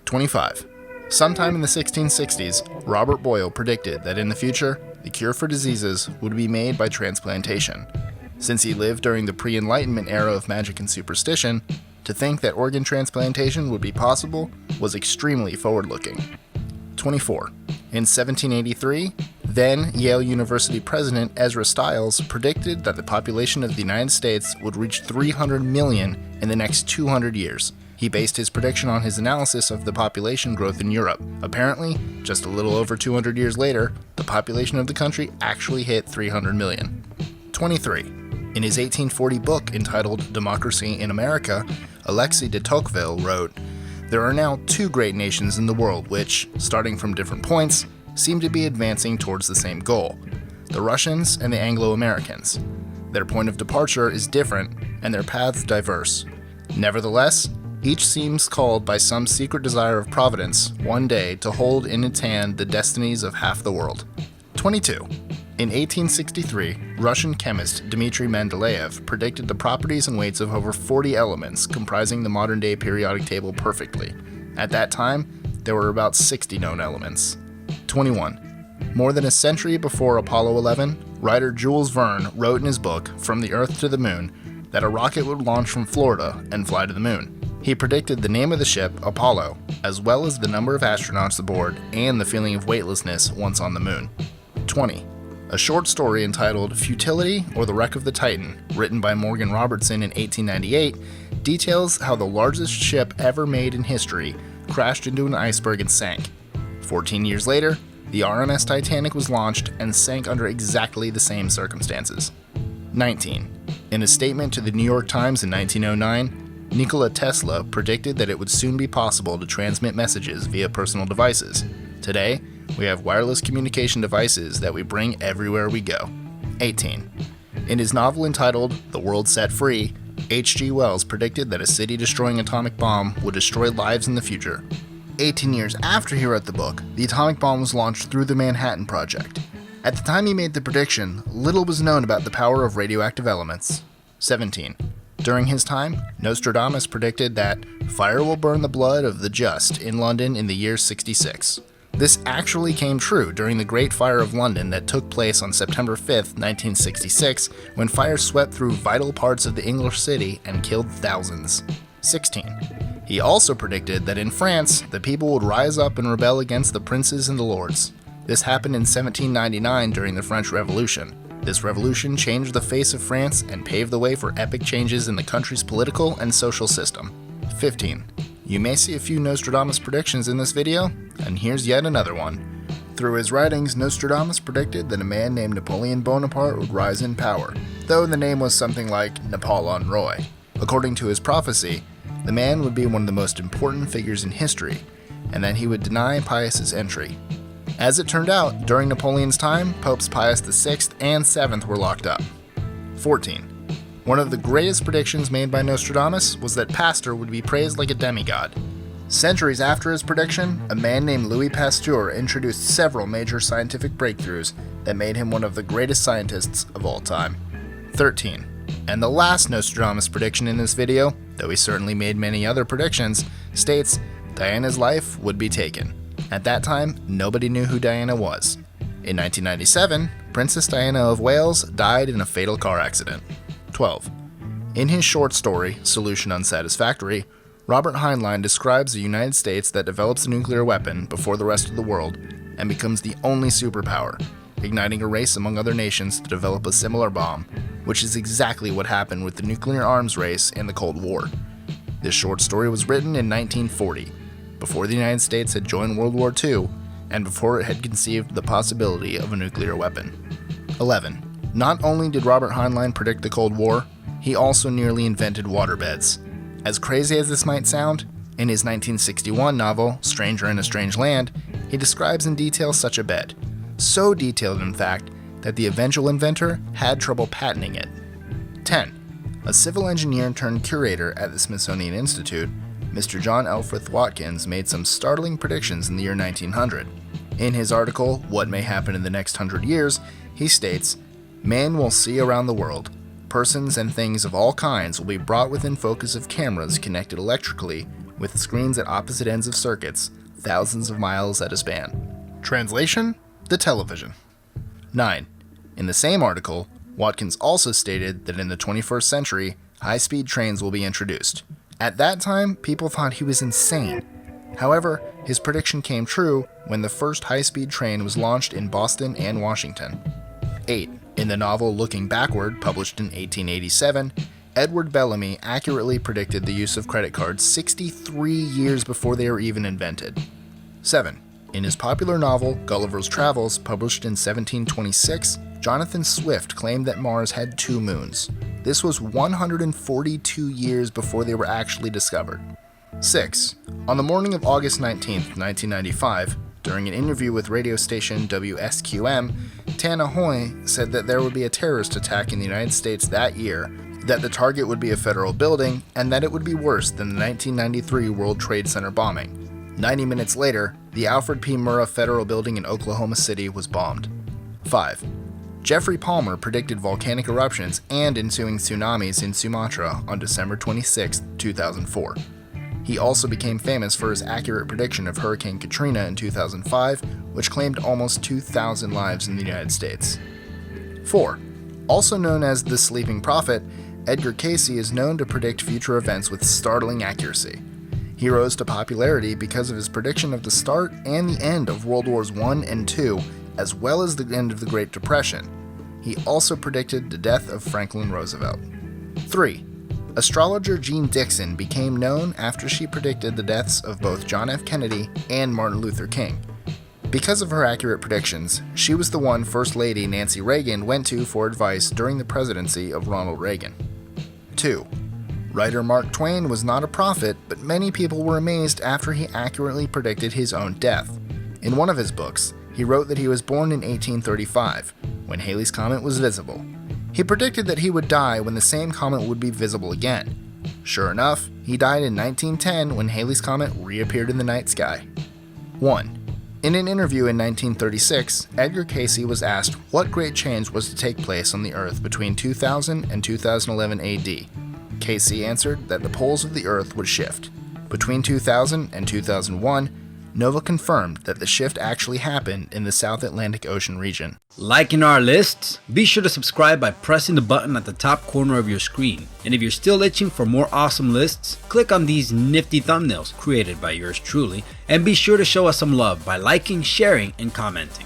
25. Sometime in the 1660s, Robert Boyle predicted that in the future, the cure for diseases would be made by transplantation. Since he lived during the pre-Enlightenment era of magic and superstition, to think that organ transplantation would be possible was extremely forward-looking. 24. In 1783, then Yale University President Ezra Stiles predicted that the population of the United States would reach 300 million in the next 200 years. He based his prediction on his analysis of the population growth in Europe. Apparently, just a little over 200 years later, the population of the country actually hit 300 million. 23. In his 1840 book entitled Democracy in America, Alexis de Tocqueville wrote, "There are now two great nations in the world which, starting from different points, seem to be advancing towards the same goal, the Russians and the Anglo-Americans. Their point of departure is different and their paths diverse. Nevertheless, each seems called by some secret desire of Providence one day to hold in its hand the destinies of half the world." 22. In 1863, Russian chemist Dmitry Mendeleev predicted the properties and weights of over 40 elements comprising the modern-day periodic table perfectly. At that time, there were about 60 known elements. 21. More than a century before Apollo 11, writer Jules Verne wrote in his book, From the Earth to the Moon, that a rocket would launch from Florida and fly to the moon. He predicted the name of the ship, Apollo, as well as the number of astronauts aboard and the feeling of weightlessness once on the moon. 20. A short story entitled Futility or the Wreck of the Titan, written by Morgan Robertson in 1898, details how the largest ship ever made in history crashed into an iceberg and sank. 14 years later, the RMS Titanic was launched and sank under exactly the same circumstances. 19. In a statement to the New York Times in 1909, Nikola Tesla predicted that it would soon be possible to transmit messages via personal devices. Today, we have wireless communication devices that we bring everywhere we go. 18. In his novel entitled The World Set Free, H.G. Wells predicted that a city-destroying atomic bomb would destroy lives in the future. 18 years after he wrote the book, the atomic bomb was launched through the Manhattan Project. At the time he made the prediction, little was known about the power of radioactive elements. 17. During his time, Nostradamus predicted that fire will burn the blood of the just in London in the year 66. This actually came true during the Great Fire of London that took place on September 5, 1966, when fire swept through vital parts of the English city and killed thousands. 16. He also predicted that in France, the people would rise up and rebel against the princes and the lords. This happened in 1799 during the French Revolution. This revolution changed the face of France and paved the way for epic changes in the country's political and social system. 15. You may see a few Nostradamus predictions in this video, and here's yet another one. Through his writings, Nostradamus predicted that a man named Napoleon Bonaparte would rise in power, though the name was something like Napoleon Roy. According to his prophecy, the man would be one of the most important figures in history, and that he would deny Pius's entry. As it turned out, during Napoleon's time, Popes Pius VI and VII were locked up. 14. One of the greatest predictions made by Nostradamus was that Pasteur would be praised like a demigod. Centuries after his prediction, a man named Louis Pasteur introduced several major scientific breakthroughs that made him one of the greatest scientists of all time. 13. And the last Nostradamus prediction in this video, though he certainly made many other predictions, states Diana's life would be taken. At that time, nobody knew who Diana was. In 1997, Princess Diana of Wales died in a fatal car accident. 12. In his short story, Solution Unsatisfactory, Robert Heinlein describes a United States that develops a nuclear weapon before the rest of the world and becomes the only superpower, igniting a race among other nations to develop a similar bomb, which is exactly what happened with the nuclear arms race in the Cold War. This short story was written in 1940, before the United States had joined World War II, and before it had conceived the possibility of a nuclear weapon. 11. Not only did Robert Heinlein predict the Cold War, he also nearly invented waterbeds. As crazy as this might sound, in his 1961 novel, Stranger in a Strange Land, he describes in detail such a bed. So detailed, in fact, that the eventual inventor had trouble patenting it. 10. A civil engineer turned curator at the Smithsonian Institute, Mr. John Elfrith Watkins made some startling predictions in the year 1900. In his article, What May Happen in the Next 100 Years, he states, "Man will see around the world. Persons and things of all kinds will be brought within focus of cameras connected electrically with screens at opposite ends of circuits, thousands of miles at a span. Translation: the television. 9. In the same article, Watkins also stated that in the 21st century, high-speed trains will be introduced. At that time, people thought he was insane. However, his prediction came true when the first high-speed train was launched in Boston and Washington. 8. In the novel Looking Backward, published in 1887, Edward Bellamy accurately predicted the use of credit cards 63 years before they were even invented. 7. In his popular novel Gulliver's Travels, published in 1726, Jonathan Swift claimed that Mars had 2 moons. This was 142 years before they were actually discovered. 6. On the morning of August 19, 1995, during an interview with radio station WSQM, Tana Hoy said that there would be a terrorist attack in the United States that year, that the target would be a federal building, and that it would be worse than the 1993 World Trade Center bombing. 90 minutes later, the Alfred P. Murrah Federal Building in Oklahoma City was bombed. 5. Jeffrey Palmer predicted volcanic eruptions and ensuing tsunamis in Sumatra on December 26, 2004. He also became famous for his accurate prediction of Hurricane Katrina in 2005, which claimed almost 2,000 lives in the United States. 4. Also known as the Sleeping Prophet, Edgar Cayce is known to predict future events with startling accuracy. He rose to popularity because of his prediction of the start and the end of World Wars I and II, as well as the end of the Great Depression. He also predicted the death of Franklin Roosevelt. 3. Astrologer Jean Dixon became known after she predicted the deaths of both John F. Kennedy and Martin Luther King. Because of her accurate predictions, she was the one First Lady Nancy Reagan went to for advice during the presidency of Ronald Reagan. 2. Writer Mark Twain was not a prophet, but many people were amazed after he accurately predicted his own death. In one of his books, he wrote that he was born in 1835, when Halley's Comet was visible. He predicted that he would die when the same comet would be visible again. Sure enough, he died in 1910 when Halley's Comet reappeared in the night sky. 1. In an interview in 1936, Edgar Cayce was asked what great change was to take place on the Earth between 2000 and 2011 AD. Cayce answered that the poles of the Earth would shift. Between 2000 and 2001, NOVA confirmed that the shift actually happened in the South Atlantic Ocean region. Liking our lists? Be sure to subscribe by pressing the button at the top corner of your screen. And if you're still itching for more awesome lists, click on these nifty thumbnails created by yours truly, and be sure to show us some love by liking, sharing, and commenting.